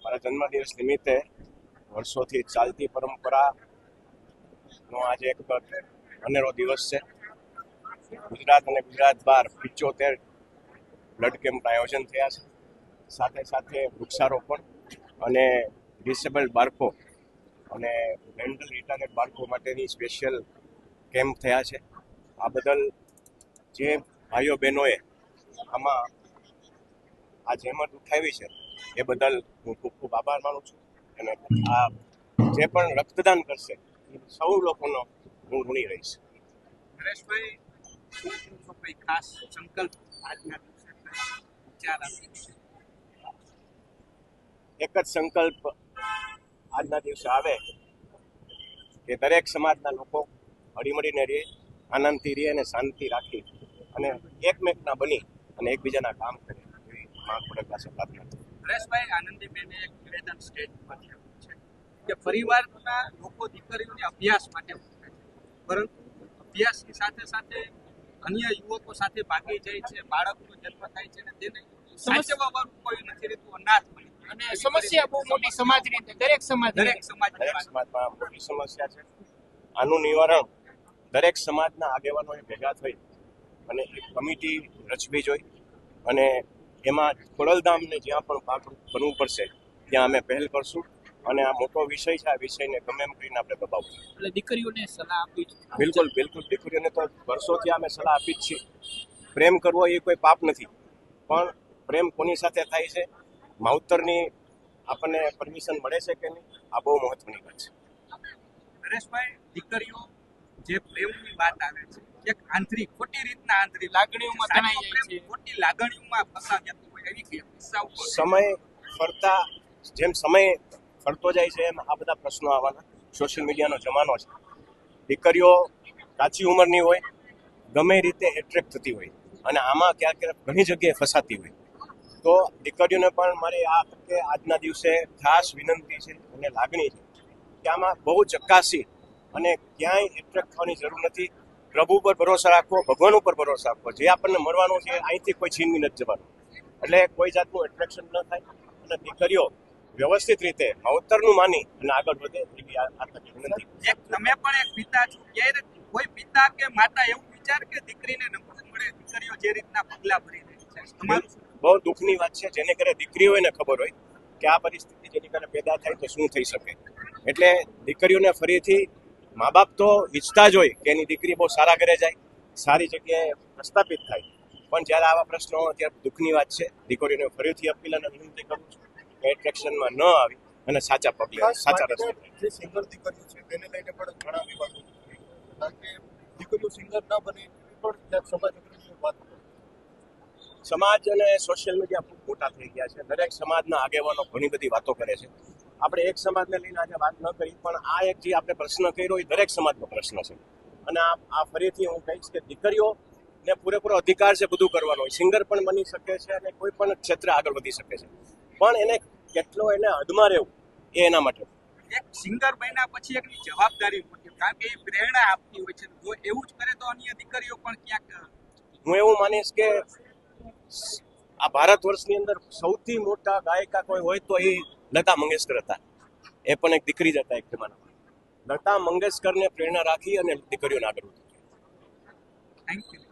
મારા જન્મદિવસ નિમિત્તે વર્ષોથી ચાલતી પરંપરાનો આજે એક અનેરો દિવસ છે. ગુજરાત અને ગુજરાત બહાર 75 બ્લડ કેમ્પનું આયોજન થયા છે. સાથે સાથે વૃક્ષારોપણ અને ડિસેબલ્ડ બાળકો અને મેન્ટલ રિટાર્ડેડ બાળકો માટેની સ્પેશિયલ કેમ્પ થયા છે. આ બદલ જે ભાઈઓ બહેનોએ આમાં આ જહેમત ઉઠાવી છે એ બદલ હું ખૂબ ખૂબ આભાર માનું છું. અને આ જે પણ રક્તદાન કરશે એ સૌ લોકોનો હું ઋણી રહીશ. નરેશભાઈ, કોઈ ખાસ સંકલ્પ આજના દિવસે વિચાર એક જ સંકલ્પ આજના દિવસે આવે કે દરેક સમાજના લોકો હળીમળીને રહે, આનંદથી રહે અને શાંતિ રાખી અને એકમેકના બની અને એકબીજાના કામ કરે એવી મહાપુરુષ પાસે પ્રાર્થના કરું. નરેશભાઈ, આનંદીબેને એક નિવેદન સ્ટેજ પર કર્યું છે કે પરિવારના લોકો દીકરીઓને અભ્યાસ માટે મૂકે છે, પરંતુ અભ્યાસની સાથે સાથે અન્ય યુવકો સાથે ભાગી જાય છે, બાળકનો જન્મ થાય છે અને તેને સાચવવાનું કોઈ નથી રહેતું, અનાથ બની અને સમસ્યા બહુ મોટી સમાજની દરેક સમાજમાં મોટી સમસ્યા છે. આનું નિવારણ દરેક સમાજના આગેવાનોએ ભેગા થઈ અને એક કમિટી રચવી જોઈએ અને એમાં ખોડલધામને જ્યાં પણ ભાગ બનવું પડશે ત્યાં અમે પહેલ કરશું અને આ મોટો વિષય છે. આ વિષયને ગમે એમ કરીને આપણે દબાવશું. એટલે દીકરીઓને સલાહ આપી છે. બિલકુલ દીકરીઓને તો વર્ષોથી અમે સલાહ આપી જ છીએ. પ્રેમ કરવો એ કોઈ પાપ નથી, પણ પ્રેમ કોની સાથે થાય છે, માવતરની આપણને પરમિશન મળે છે કે નહીં, આ બહુ મહત્વની વાત છે. નરેશભાઈ, દીકરીઓ જે પ્રેમની વાત આવે છે, એક આંતરિક ખોટી રીતના આંતરિક લાગણીઓમાં તણાઈ જાય છે, ખોટી લાગણીઓમાં ફસાઈ જતું હોય એવી કિસ્સાઓ જેમ સમય ફરતો જાય છે એમ આ બધા પ્રશ્નો આવવાના. સોશિયલ મીડિયાનો જમાનો છે. દીકરીઓ કાચી ઉંમરની હોય, ગમે રીતે એટ્રેક્ટ થતી હોય અને આમાં ક્યાંક ઘણી જગ્યાએ ફસાતી હોય, તો દીકરીઓને પણ મારી આ તકે આજના દિવસે ખાસ વિનંતી છે અને લાગણી છે કે આમાં બહુ ચકાસી અને ક્યાંય એટ્રેક્ટ થવાની જરૂર નથી. પ્રભુ પર ભરોસો રાખવો, ભગવાન ઉપર ભરોસો રાખવો. જે આપણને મળવાનું છે અહીંથી કોઈ છીનવી નથી જવાનું, એટલે કોઈ જાતનું એટ્રેક્શન ન થાય અને દીકરીઓ વ્યવસ્થિત રીતે માવતરનું માની અને આગળ વધે એવી આ તકે વિનંતી. તમે પણ એક પિતા છો, ક્યારે કોઈ પિતા કે માતા એવું વિચાર કે દીકરીને નમવું મળે, દીકરીઓ જે રીતના પગલા ભરી રહી છે, તમારું બહુ દુઃખની વાત છે. જેને કરે દીકરીઓને ખબર હોય કે આ પરિસ્થિતિ જેની કરે પેદા થાય તો શું થઈ શકે. એટલે દીકરીઓને ફરીથી મા બાપ તો ઈચ્છતા જ હોય કે એની દીકરી બહુ સારા ઘરે જાય, સારી જગ્યાએ પ્રસ્થાપિત થાય, પણ જ્યારે આવા પ્રશ્નો હોય ત્યારે દુઃખની વાત છે. દીકરીઓને ફરીથી અપીલ અને વિનંતી કરું છું કે એટ્રેક્શનમાં ન આવી અને સાચા પગલે સાચા રસ્તે જે સિંગર દીકરીઓ છે તેને લઈને પણ ઘણા વિવાદો કારણ કે દીકરીઓ સિંગર ના બને એવી પણ ક્યાંક સમાજ વાત સમાજ અને સોશિયલ મીડિયા ખૂબ મોટા થઈ ગયા છે. દરેક સમાજના આગેવાનો ઘણી બધી વાતો કરે છે. આપણે એક સમાજને લઈને આજે વાત ન કરી, પણ આ એક જે આપણે પ્રશ્ન કર્યો એ દરેક સમાજનો પ્રશ્ન છે. અને આ ફરીથી હું કહીશ કે દીકરીઓને પૂરેપૂરો અધિકાર છે બધું કરવાનો. સિંગર પણ બની શકે છે અને કોઈ પણ ક્ષેત્રે આગળ વધી શકે છે, પણ એને કેટલો એને હદમાં રહેવું એ એના માટે. એક સિંગર બન્યા પછી એકની જવાબદારી મોટી, કારણ કે એ પ્રેરણા આપતી હોય છે. જો એવું જ કરે તો અન્ય દીકરીઓ પણ ક્યાંક. હું એવું માનીશ કે આ ભારત વર્ષની અંદર સૌથી મોટા ગાયિકા કોઈ હોય તો એ લતા મંગેશકર હતા. એ પણ એક દીકરી જ હતા એક જમાનામાં. લતા મંગેશકરને પ્રેરણા રાખી અને દીકરીઓને આગળ વધવું. Thank you.